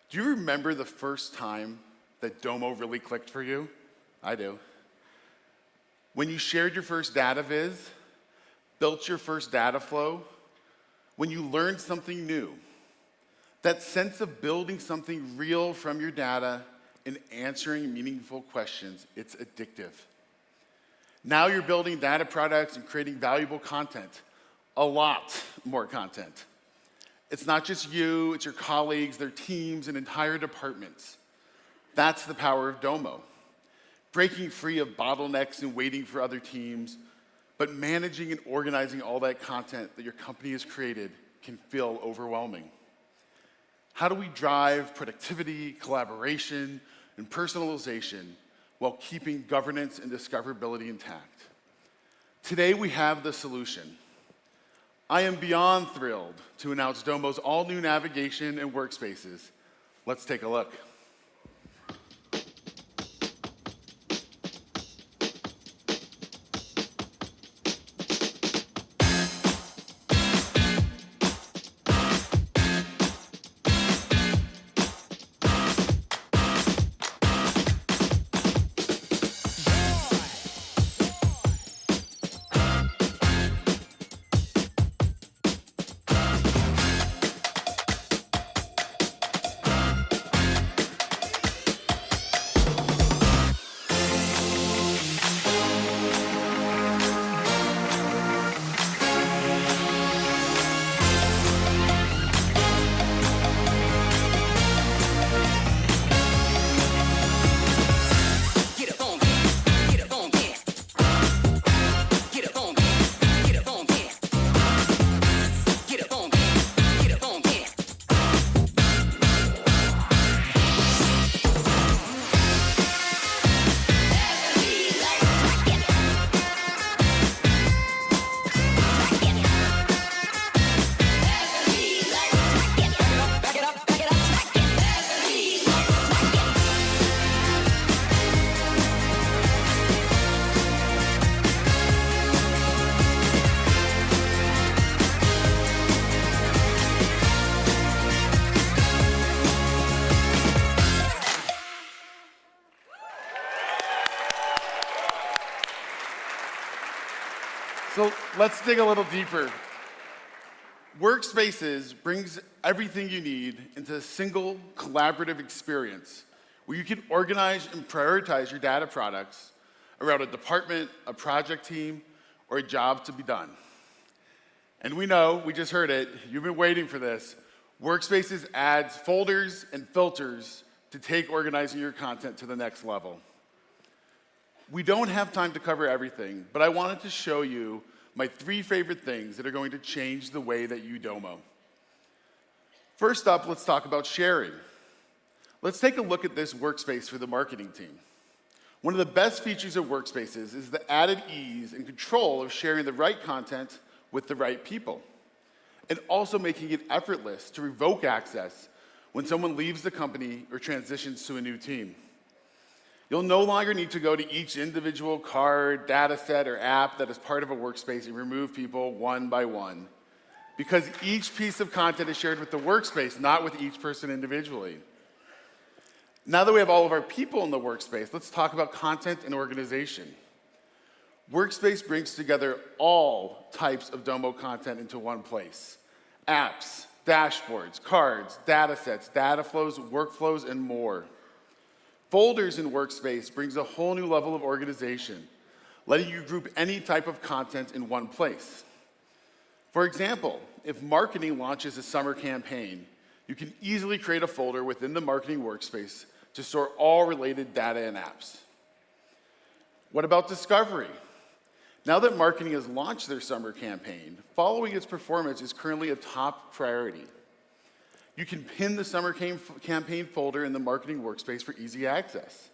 Do you remember the first time that Domo really clicked for you? I do. When you shared your first data viz, built your first data flow, when you learned something new. That sense of building something real from your data and answering meaningful questions, it's addictive. Now you're building data products and creating valuable content, a lot more content. It's not just you, it's your colleagues, their teams, and entire departments. That's the power of Domo. Breaking free of bottlenecks and waiting for other teams, but managing and organizing all that content that your company has created can feel overwhelming. How do we drive productivity, collaboration, and personalization while keeping governance and discoverability intact? Today we have the solution. I am beyond thrilled to announce Domo's all-new navigation and workspaces. Let's take a look. So let's dig a little deeper. Workspaces brings everything you need into a single collaborative experience where you can organize and prioritize your data products around a department, a project team, or a job to be done. And we know, we just heard it, you've been waiting for this. Workspaces adds folders and filters to take organizing your content to the next level. We don't have time to cover everything, but I wanted to show you my 3 favorite things that are going to change the way that you Domo. First up, let's talk about sharing. Let's take a look at this workspace for the marketing team. One of the best features of workspaces is the added ease and control of sharing the right content with the right people, and also making it effortless to revoke access when someone leaves the company or transitions to a new team. You'll no longer need to go to each individual card, data set, or app that is part of a workspace and remove people one by one, because each piece of content is shared with the workspace, not with each person individually. Now that we have all of our people in the workspace, let's talk about content and organization. Workspace brings together all types of Domo content into one place. Apps, dashboards, cards, data sets, data flows, workflows, and more. Folders in Workspace brings a whole new level of organization, letting you group any type of content in one place. For example, if marketing launches a summer campaign, you can easily create a folder within the marketing workspace to store all related data and apps. What about discovery? Now that marketing has launched their summer campaign, following its performance is currently a top priority. You can pin the summer campaign folder in the marketing workspace for easy access.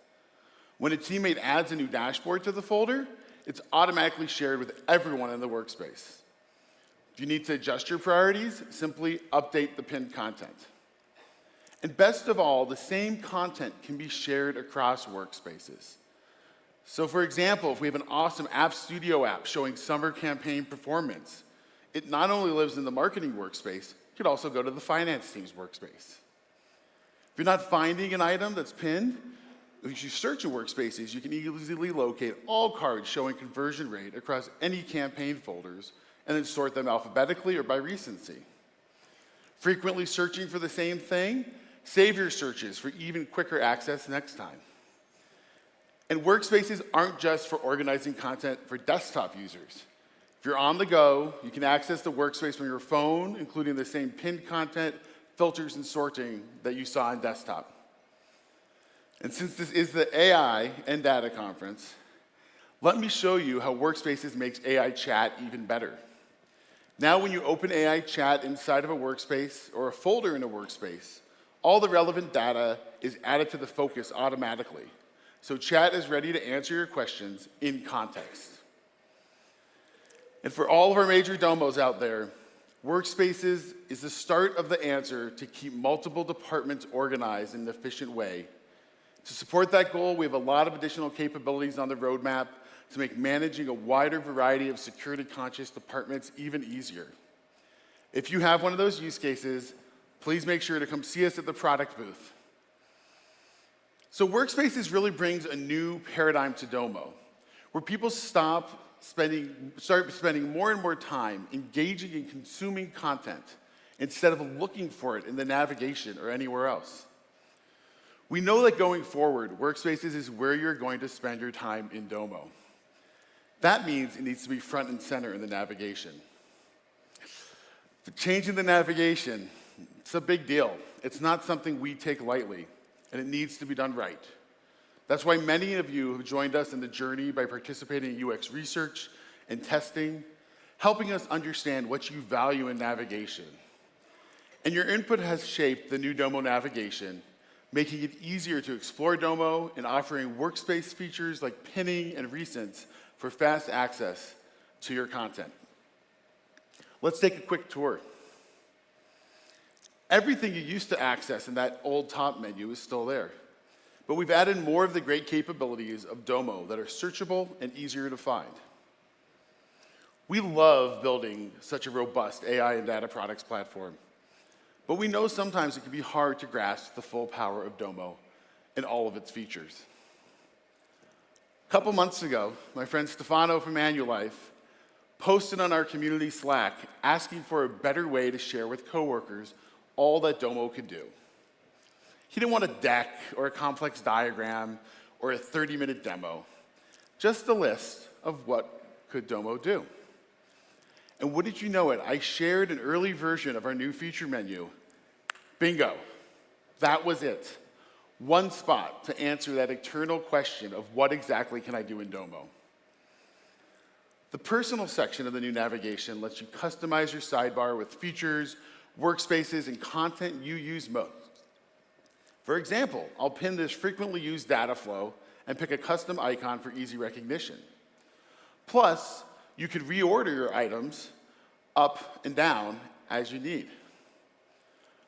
When a teammate adds a new dashboard to the folder, it's automatically shared with everyone in the workspace. If you need to adjust your priorities, simply update the pinned content. And best of all, the same content can be shared across workspaces. So for example, if we have an awesome App Studio app showing summer campaign performance, it not only lives in the marketing workspace, it could also go to the finance team's workspace. If you're not finding an item that's pinned, if you search in workspaces, you can easily locate all cards showing conversion rate across any campaign folders and then sort them alphabetically or by recency. Frequently searching for the same thing, save your searches for even quicker access next time. And workspaces aren't just for organizing content for desktop users. If you're on the go, you can access the workspace from your phone, including the same pinned content, filters, and sorting that you saw on desktop. And since this is the AI and data conference, let me show you how Workspaces makes AI chat even better. Now when you open AI chat inside of a workspace or a folder in a workspace, all the relevant data is added to the focus automatically. So chat is ready to answer your questions in context. And for all of our major domos out there, Workspaces is the start of the answer to keep multiple departments organized in an efficient way. To support that goal, we have a lot of additional capabilities on the roadmap to make managing a wider variety of security-conscious departments even easier. If you have one of those use cases, please make sure to come see us at the product booth. So Workspaces really brings a new paradigm to Domo, where people start spending more and more time engaging in consuming content instead of looking for it in the navigation or anywhere else. We know that going forward, Workspaces is where you're going to spend your time in Domo. That means it needs to be front and center in the navigation. But changing the navigation, it's a big deal. It's not something we take lightly, and it needs to be done right. That's why many of you have joined us in the journey by participating in UX research and testing, helping us understand what you value in navigation. And your input has shaped the new Domo navigation, making it easier to explore Domo and offering workspace features like pinning and recents for fast access to your content. Let's take a quick tour. Everything you used to access in that old top menu is still there. But we've added more of the great capabilities of Domo that are searchable and easier to find. We love building such a robust AI and data products platform. But we know sometimes it can be hard to grasp the full power of Domo and all of its features. A couple months ago, my friend Stefano from Manulife posted on our community Slack asking for a better way to share with coworkers all that Domo could do. He didn't want a deck or a complex diagram or a 30-minute demo, just a list of what could Domo do. And wouldn't you know it, I shared an early version of our new feature menu. Bingo, that was it. One spot to answer that eternal question of what exactly can I do in Domo. The personal section of the new navigation lets you customize your sidebar with features, workspaces, and content you use most. For example, I'll pin this frequently used data flow and pick a custom icon for easy recognition. Plus, you could reorder your items up and down as you need.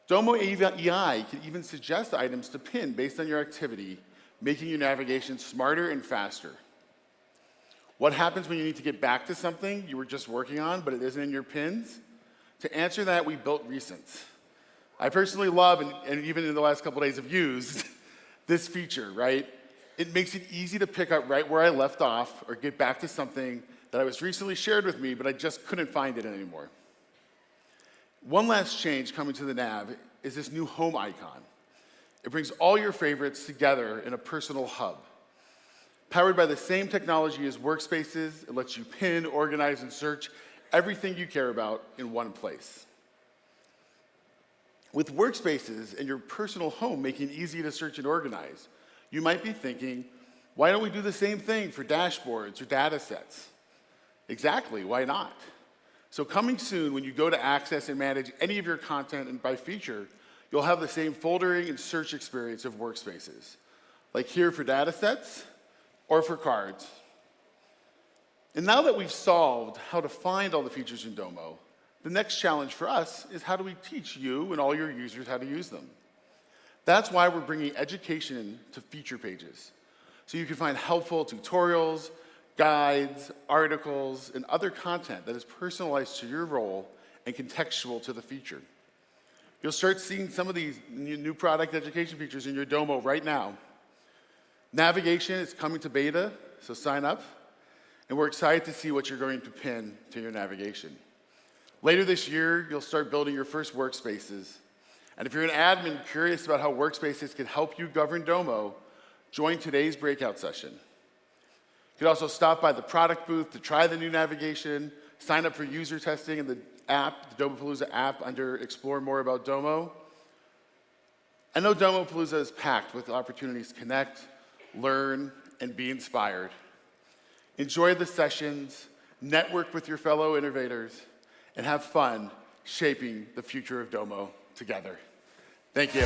Domo.AI can even suggest items to pin based on your activity, making your navigation smarter and faster. What happens when you need to get back to something you were just working on, but it isn't in your pins? To answer that, we built recents. I personally love, and even in the last couple of days have used, this feature, right? It makes it easy to pick up right where I left off or get back to something that was recently shared with me, but I just couldn't find it anymore. One last change coming to the nav is this new home icon. It brings all your favorites together in a personal hub. Powered by the same technology as Workspaces, it lets you pin, organize, and search everything you care about in one place. With Workspaces and your personal home making it easy to search and organize, you might be thinking, why don't we do the same thing for dashboards or data sets? Exactly, why not? So coming soon, when you go to access and manage any of your content and by feature, you'll have the same foldering and search experience of Workspaces, like here for data sets or for cards. And now that we've solved how to find all the features in Domo, the next challenge for us is how do we teach you and all your users how to use them? That's why we're bringing education to feature pages, so you can find helpful tutorials, guides, articles, and other content that is personalized to your role and contextual to the feature. You'll start seeing some of these new product education features in your Domo right now. Navigation is coming to beta, so sign up. And we're excited to see what you're going to pin to your navigation. Later this year, you'll start building your first workspaces. And if you're an admin curious about how workspaces can help you govern Domo, join today's breakout session. You could also stop by the product booth to try the new navigation, sign up for user testing in the app, the Domopalooza app under Explore More About Domo. I know Domopalooza is packed with opportunities to connect, learn, and be inspired. Enjoy the sessions, network with your fellow innovators, and have fun shaping the future of Domo together. Thank you.